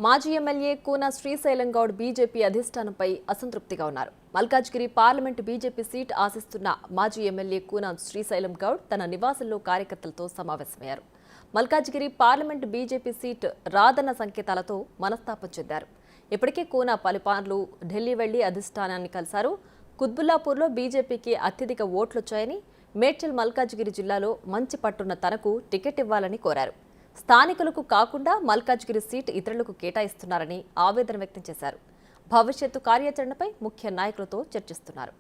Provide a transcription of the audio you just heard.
మాజీ MLA Koona Srisailam Goud BJP అధిష్టానంపై అసంతృప్తిగా ఉన్నారు. మల్కాజ్గిరి పార్లమెంటు బీజేపీ సీట్ ఆశిస్తున్న మాజీ ఎమ్మెల్యే కూన శ్రీశైలం గౌడ్ తన నివాసంలో కార్యకర్తలతో సమావేశమయ్యారు. మల్కాజ్గిరి పార్లమెంటు బీజేపీ సీట్ రాదన్న సంకేతాలతో మనస్తాపం చెందారు. ఇప్పటికే కూన పలుపార్లు ఢిల్లీ వెళ్లి అధిష్టానాన్ని కలిశారు. కుత్బుల్లాపూర్లో బీజేపీకి అత్యధిక ఓట్లొచ్చాయని, మేడ్చల్ మల్కాజ్గిరి జిల్లాలో మంచి పట్టున్న తనకు టికెట్ ఇవ్వాలని కోరారు. స్థానికులకు కాకుండా మల్కాజ్గిరి సీటు ఇతరులకు కేటాయిస్తున్నారని ఆవేదన వ్యక్తం చేశారు. భవిష్యత్తు కార్యాచరణపై ముఖ్య నాయకులతో చర్చిస్తున్నారు.